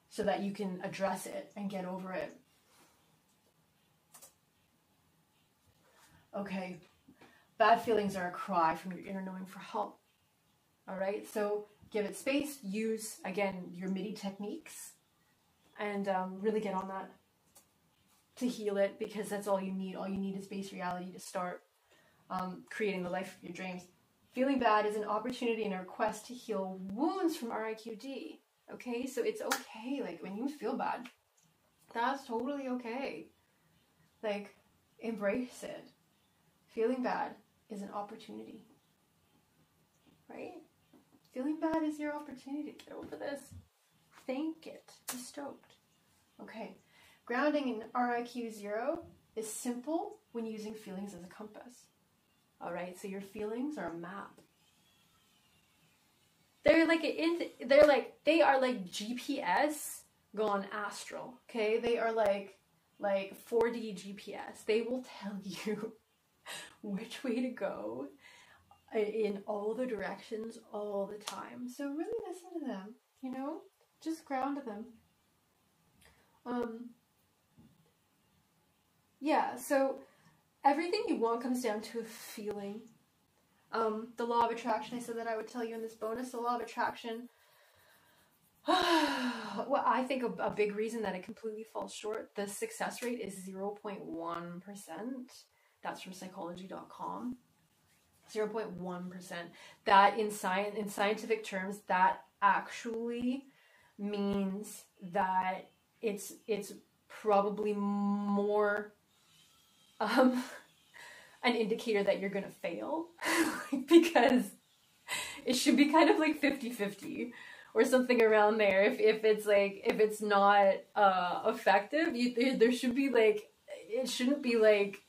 so that you can address it and get over it. Okay, bad feelings are a cry from your inner knowing for help. All right, so give it space, use, again, your MIDI techniques, and really get on that to heal it, because that's all you need. All you need is base reality to start creating the life of your dreams. Feeling bad is an opportunity and a request to heal wounds from RIQD. Okay, so it's okay. Like when you feel bad, that's totally okay. Like embrace it. Feeling bad is an opportunity, right? Feeling bad is your opportunity to get over this. Thank it. Be stoked. Okay. Grounding in RIQ 0 is simple when using feelings as a compass. All right, so your feelings are a map. They are like GPS gone astral. Okay, they are like 4D GPS. They will tell you which way to go in all the directions all the time. So really listen to them. You know, just ground them. Yeah, so everything you want comes down to a feeling. The law of attraction, I said that I would tell you in this bonus, the law of attraction, well, I think a big reason that it completely falls short, the success rate is 0.1%. That's from psychology.com. 0.1%. That in scientific terms, that actually means that it's probably more an indicator that you're gonna fail, because it should be kind of like 50-50 or something around there. If it's not effective, there should be like, it shouldn't be like,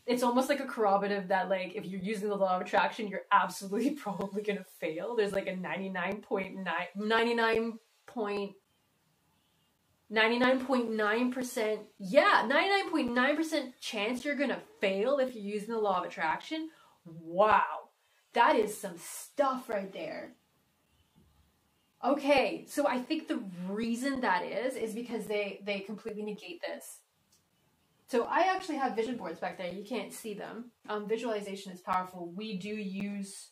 it's almost like a corroborative that like if you're using the law of attraction, you're absolutely probably gonna fail. There's like a 99.9% yeah, 99.9% chance you're gonna fail if you're using the law of attraction. Wow, that is some stuff right there. Okay, so I think the reason that is because they completely negate this. So I actually have vision boards back there. You can't see them. Visualization is powerful. We do use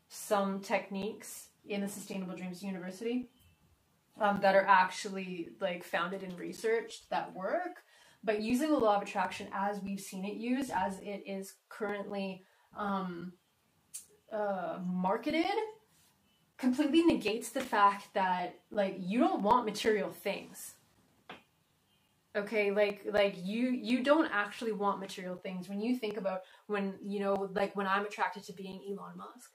some techniques in the Sustainable Dreams University that are actually like founded in research that work. But using the law of attraction as we've seen it used, as it is currently marketed, completely negates the fact that like you don't want material things. Okay, like you don't actually want material things. When you think about when, you know, like when I'm attracted to being Elon Musk,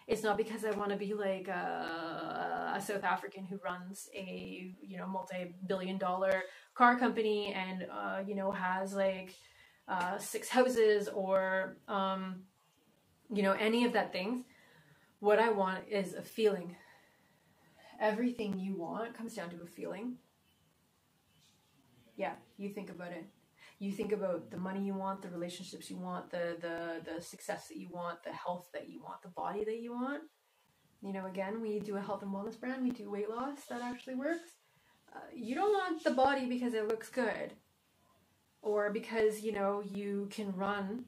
it's not because I want to be like a South African who runs a, you know, multi-billion-dollar car company and you know, has like 6 houses or you know, any of that things. What I want is a feeling. Everything you want comes down to a feeling. Yeah, you think about it. You think about the money you want, the relationships you want, the success that you want, the health that you want, the body that you want. You know, again, we do a health and wellness brand. We do weight loss. That actually works. You don't want the body because it looks good, or because, you know, you can run,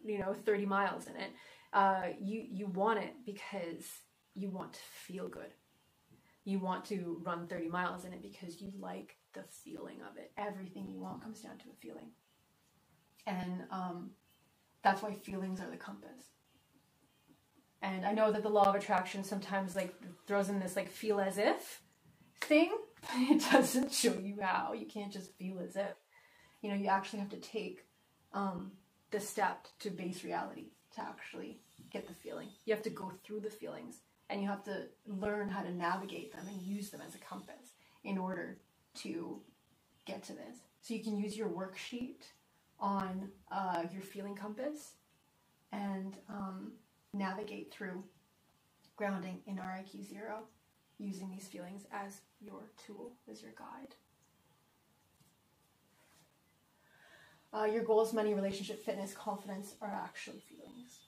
you know, 30 miles in it. You want it because you want to feel good. You want to run 30 miles in it because you like the feeling of it. Everything you want comes down to a feeling. And that's why feelings are the compass. And I know that the law of attraction sometimes like throws in this like feel as if thing. It doesn't show you how. You can't just feel as if. You know, you actually have to take the step to base reality to actually get the feeling. You have to go through the feelings, and you have to learn how to navigate them and use them as a compass in order to get to this. So you can use your worksheet on your feeling compass and navigate through grounding in RIQ 0 using these feelings as your tool, as your guide. Your goals, money, relationship, fitness, confidence are actually feelings.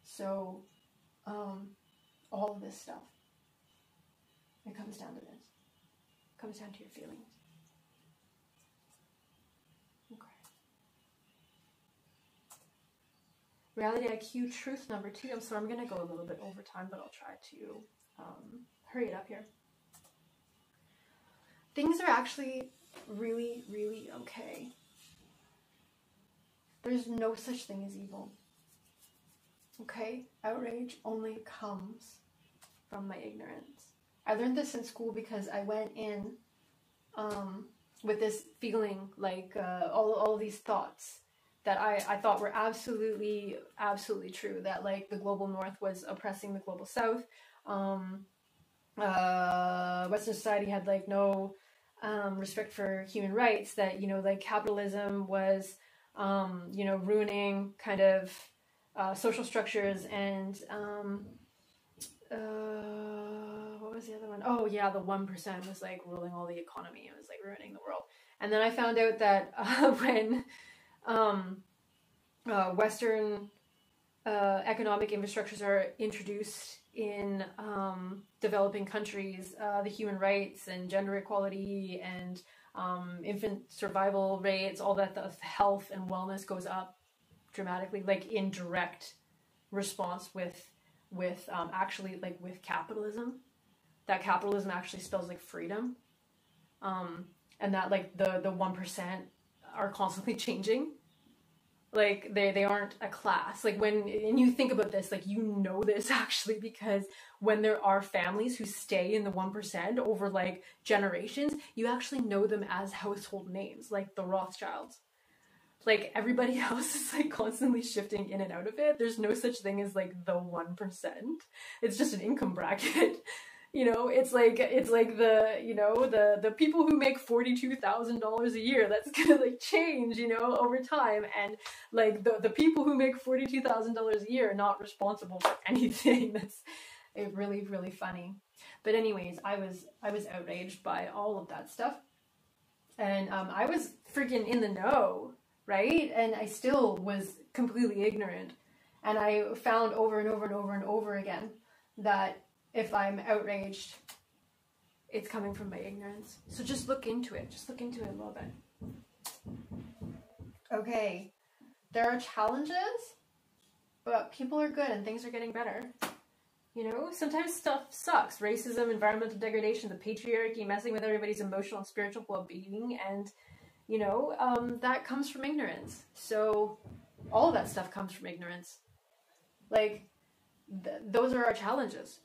So all of this stuff, it comes down to this. It comes down to your feelings. Okay. Reality IQ truth number 2. I'm going to go a little bit over time, but I'll try to hurry it up here. Things are actually really, really okay. There's no such thing as evil. Okay? Outrage only comes from my ignorance. I learned this in school because I went in with this feeling like all of these thoughts that I thought were absolutely true. That like the global north was oppressing the global south. Western society had like no respect for human rights. That, you know, like capitalism was you know, ruining kind of social structures, and what was the other one? Oh yeah, the 1% was like ruling all the economy. It was like ruining the world. And then I found out that when Western economic infrastructures are introduced in developing countries, the human rights and gender equality and infant survival rates, all that, the health and wellness goes up dramatically, like in direct response with actually like with capitalism. That capitalism actually spells like freedom, and that like the 1% are constantly changing. Like they aren't a class. Like when, and you think about this, like, you know this actually, because when there are families who stay in the 1% over like generations, you actually know them as household names, like the Rothschilds. Like everybody else is like constantly shifting in and out of it. There's no such thing as like the 1%. It's just an income bracket. You know, it's like the, you know, the people who make $42,000 a year, that's gonna like change, you know, over time. And like the people who make $42,000 a year are not responsible for anything. That's really, really funny. But anyways, I was outraged by all of that stuff. And I was freaking in the know, right? And I still was completely ignorant. And I found over and over and over and over again that if I'm outraged, it's coming from my ignorance. So just look into it. Just look into it a little bit. Okay. There are challenges, but people are good and things are getting better. You know, sometimes stuff sucks. Racism, environmental degradation, the patriarchy, messing with everybody's emotional and spiritual well-being. And, you know, that comes from ignorance. So all of that stuff comes from ignorance. Like, those are our challenges.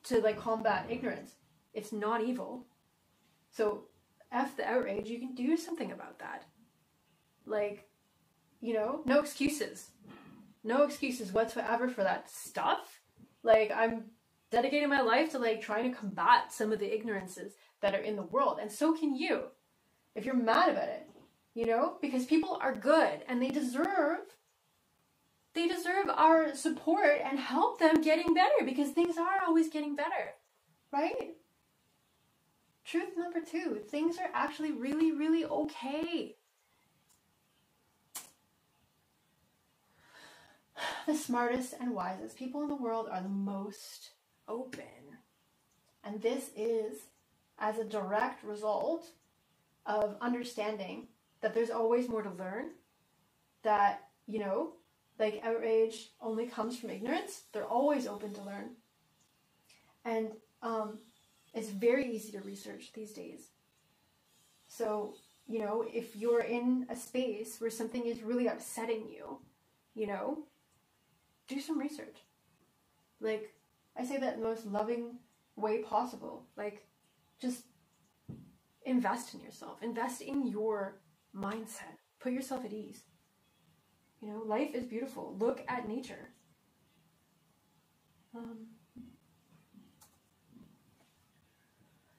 To like combat ignorance. It's not evil. So F the outrage, you can do something about that. Like, you know, no excuses. No excuses whatsoever for that stuff. Like, I'm dedicating my life to like trying to combat some of the ignorances that are in the world. And so can you, if you're mad about it, you know, because people are good and they deserve our support and help them getting better, because things are always getting better, right? Truth number 2, things are actually really, really okay. The smartest and wisest people in the world are the most open. And this is as a direct result of understanding that there's always more to learn, that, you know, like outrage only comes from ignorance. They're always open to learn. And it's very easy to research these days. So, you know, if you're in a space where something is really upsetting you, you know, do some research. Like, I say that in the most loving way possible. Like, just invest in yourself. Invest in your mindset. Put yourself at ease. You know, life is beautiful. Look at nature.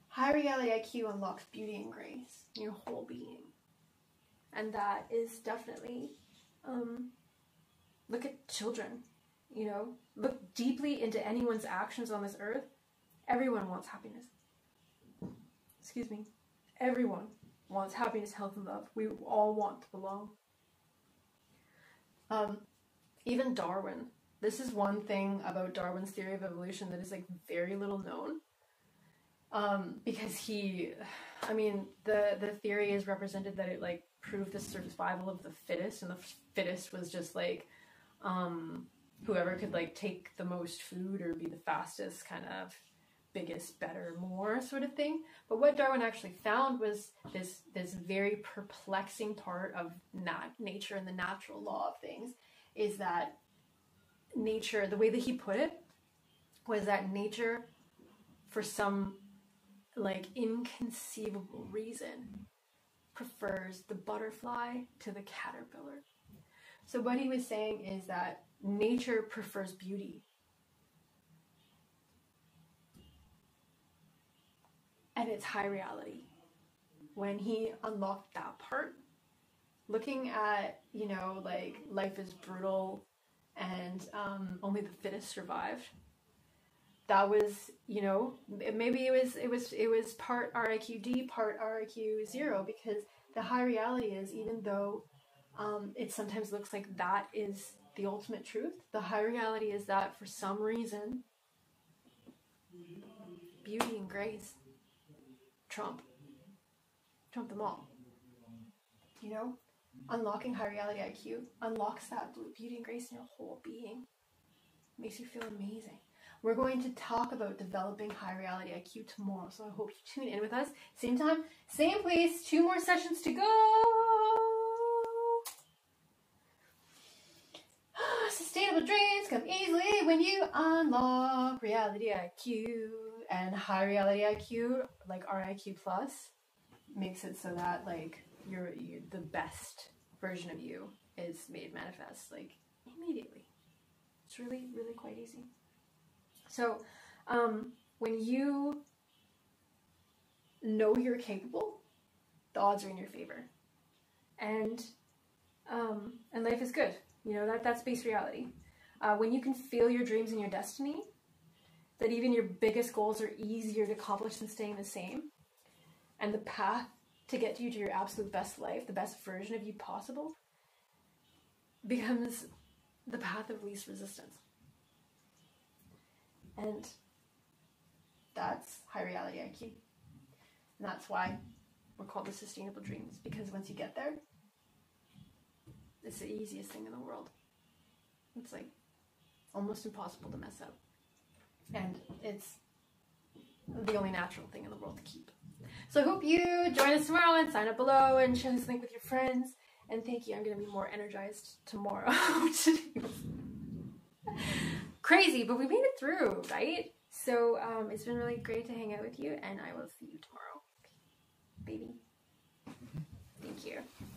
High reality IQ unlocks beauty and grace in your whole being. And that is definitely, look at children, you know, look deeply into anyone's actions on this earth. Everyone wants happiness. Excuse me. Everyone wants happiness, health, and love. We all want to belong. Even Darwin. This is one thing about Darwin's theory of evolution that is like very little known. Because the theory is represented that it like proved the survival of the fittest, and the fittest was just like, whoever could like take the most food or be the fastest, kind of biggest, better, more sort of thing. But what Darwin actually found was this very perplexing part of nature and the natural law of things, is that nature, the way that he put it, was that nature, for some like inconceivable reason, prefers the butterfly to the caterpillar. So what he was saying is that nature prefers beauty. And it's high reality. When he unlocked that part, looking at, you know, like life is brutal and only the fittest survived. That was, you know, maybe it was part RIQD, part RIQ 0, because the high reality is, even though it sometimes looks like that is the ultimate truth, the high reality is that for some reason, beauty and grace trump them all. You know, unlocking high reality IQ unlocks that beauty and grace in your whole being. Makes you feel amazing. We're going to talk about developing high reality IQ tomorrow, so I hope you tune in with us. Same time, same place, 2 more sessions to go. Sustainable dreams come easily when you unlock reality IQ. And high reality IQ, like RIQ plus, makes it so that like you're the best version of you is made manifest like immediately. It's really, really quite easy. So when you know you're capable, the odds are in your favor, and life is good. You know, that's base reality. When you can feel your dreams and your destiny, that even your biggest goals are easier to accomplish than staying the same, and the path to get you to your absolute best life, the best version of you possible, becomes the path of least resistance. And that's high reality IQ. And that's why we're called the sustainable dreams, because once you get there, it's the easiest thing in the world. It's like almost impossible to mess up. And it's the only natural thing in the world to keep. So I hope you join us tomorrow and sign up below and share this link with your friends. And thank you. I'm going to be more energized tomorrow. Crazy, but we made it through, right? So it's been really great to hang out with you, and I will see you tomorrow. baby. Thank you.